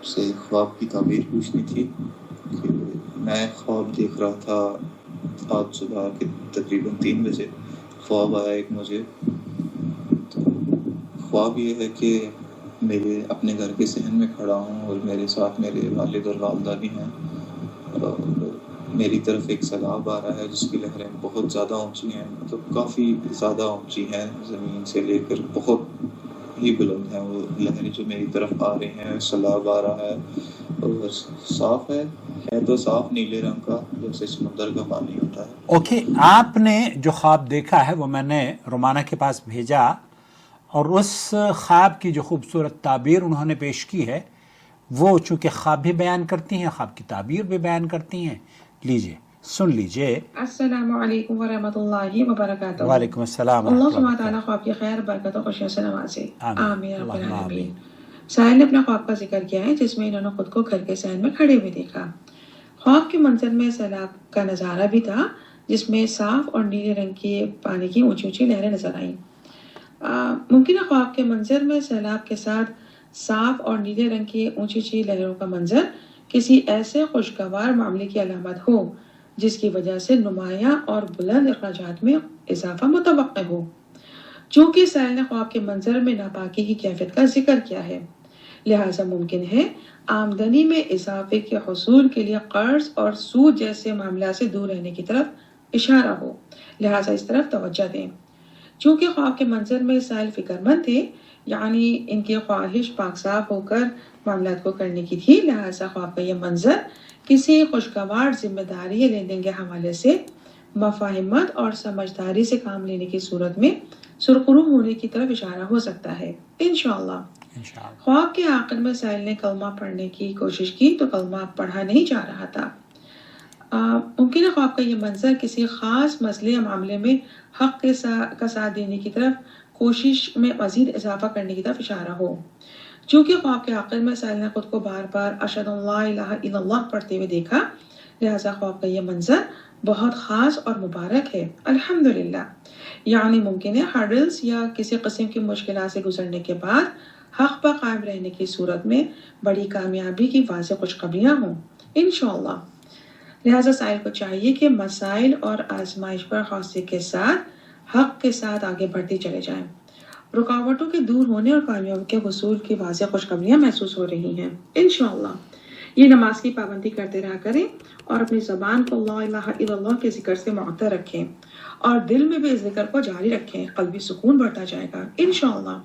سے خواب کی تعبیر پوچھنی تھی کہ میں خواب دیکھ رہا تھا آج صبح کے تقریباً 3 بجے خواب آیا ایک مجھے. تو خواب یہ ہے کہ میرے اپنے گھر کے صحن میں کھڑا ہوں اور میرے ساتھ میرے والد اور والدہ بھی ہیں. اور میری طرف ایک سیلاب آ رہا ہے جس کی لہریں بہت زیادہ اونچی ہیں، مطلب کافی زیادہ اونچی ہیں، زمین سے لے کر بہت ہی بلند ہیں وہ لہریں جو میری طرف آ رہی ہیں. سیلاب آ رہا ہے اور صاف ہے تو صاف نیلے رنگ کا جیسے سمندر کا پانی ہوتا ہے. اوکے، آپ نے جو خواب دیکھا ہے وہ میں نے رومانہ کے پاس بھیجا، اور اس خواب کی جو خوبصورت تعبیر انہوں نے پیش کی ہے وہ چونکہ خواب بھی بیان کرتی ہیں، خواب کی تعبیر بھی بیان کرتی ہیں. لیجئے سن لیجئے. السلام علیکم ورحمۃ اللہ وبرکاتہ. وعلیکم السلام اللہ ورحمۃ سبحانہ اللہ. تعالیٰ خواب کی خیر برکت و خوشیوں سے نوازے. آمین رب اللہم العالمین. آمین. سائل نے اپنا خواب کا ذکر کیا ہے جس میں انہوں نے خود کو گھر کے صحن میں کھڑے ہوئے دیکھا. خواب کے منظر میں سیلاب کا نظارہ بھی تھا جس میں صاف اور نیلے رنگ کی پانی کی اونچی اونچی لہریں نظر آئیں. ممکن ہے خواب کے منظر میں سیلاب کے ساتھ صاف اور نیلے رنگ کی اونچی اونچی لہروں کا منظر کسی ایسے خوشگوار معاملے کی علامت ہو جس کی وجہ سے نمایاں اور بلند اخراجات میں اضافہ متوقع ہو. چونکہ سائل نے خواب کے منظر میں ناپاکی کی کیفیت کا ذکر کیا ہے، لہٰذا ممکن ہے آمدنی میں اضافے کے حصول کے لیے قرض اور سود جیسے معاملات سے دور رہنے کی طرف اشارہ ہو، لہٰذا اس طرف توجہ دیں. چونکہ خواب کے منظر میں سائل فکر مند تھے، یعنی ان کی خواہش پاک صاف ہو کر معاملات کو کرنے کی تھی، لہٰذا خواب کا یہ منظر کسی خوشگوار ذمہ داری یا لین دین کے حوالے سے مفاہمت اور سمجھداری سے کام لینے کی صورت میں سرخرو ہونے کی طرف اشارہ ہو سکتا ہے انشاءاللہ. خواب کے آخر میں سائل نے کلمہ پڑھنے کی کوشش کی تو کلمہ پڑھا نہیں جا رہا تھا. ممکن ہے خواب کا یہ منظر کسی خاص مسئلے یا معاملے میں حق کا ساتھ دینے کی طرف کوشش میں مزید اضافہ کرنے کی طرف اشارہ ہو. چونکہ خواب کے آخر میں سائل نے خود کو بار بار اشہد ان لا الہ الا اللہ پڑھتے ہوئے دیکھا، لہٰذا خواب کا یہ منظر بہت خاص اور مبارک ہے الحمدللہ. یعنی ممکن ہے ہرڈلز یا کسی قسم کی مشکلات سے گزرنے کے بعد حق پر قائم رہنے کی صورت میں بڑی کامیابی کی واضح خوشخبریاں ہوں انشاءاللہ. لہٰذا سائل کو چاہیے کہ مسائل اور آزمائش پر حوصلے کے ساتھ حق کے ساتھ آگے بڑھتے چلے جائیں. رکاوٹوں کے دور ہونے اور کامیابی کے حصول کی واضح خوشخبریاں محسوس ہو رہی ہیں انشاءاللہ. یہ نماز کی پابندی کرتے رہا کریں اور اپنی زبان کو لا الہ الا اللہ کے ذکر سے معطر رکھیں اور دل میں بھی اس ذکر کو جاری رکھیں، قلبی سکون بڑھتا جائے گا انشاءاللہ.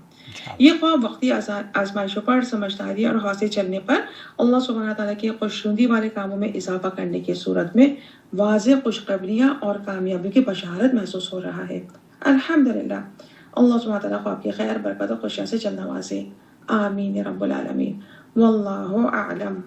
یہ خواب وقتی آزمائشوں پر سمجھداری اور حوصلے چلنے پر اللہ سبحانہ تعالیٰ کی خوشنودی والے کاموں میں اضافہ کرنے کی صورت میں واضح خوشخبریاں اور کامیابی کی بشارت محسوس ہو رہا ہے الحمدللہ. اللہ سبحانہ تعالیٰ خواب کی خیر برکت و خوشیوں سے چل نوازے. آمین رب العالمین. واللہ اعلم.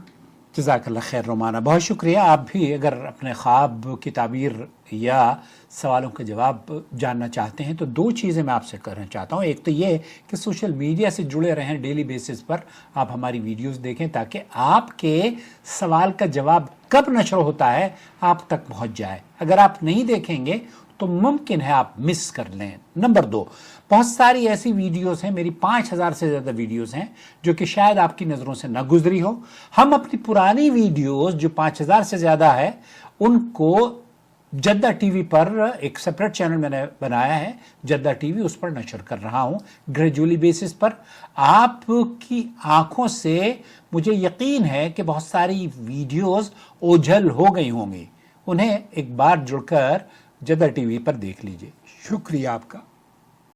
جزاک اللہ خیر رومانہ، بہت شکریہ. آپ بھی اگر اپنے خواب کی تعبیر یا سوالوں کا جواب جاننا چاہتے ہیں تو 2 چیزیں میں آپ سے کرنا چاہتا ہوں. ایک تو یہ کہ سوشل میڈیا سے جڑے رہیں، ڈیلی بیسس پر آپ ہماری ویڈیوز دیکھیں تاکہ آپ کے سوال کا جواب کب نشر ہوتا ہے آپ تک پہنچ جائے. اگر آپ نہیں دیکھیں گے تو ممکن ہے آپ مس کر لیں. نمبر 2، بہت ساری ایسی ویڈیوز ہیں، میری 5000 سے زیادہ ویڈیوز ہیں جو کہ شاید آپ کی نظروں سے نہ گزری ہو. ہم اپنی پرانی ویڈیوز جو 5000 سے زیادہ ہے ان کو جدہ ٹی وی پر ایک سپریٹ چینل میں نے بنایا ہے جدہ ٹی وی، اس پر نشر کر رہا ہوں گریجولی بیسس پر. آپ کی آنکھوں سے مجھے یقین ہے کہ بہت ساری ویڈیوز اوجھل ہو گئی ہوں گی، انہیں ایک بار جڑ کر جدہ ٹی وی پر دیکھ لیجئے. شکریہ آپ کا.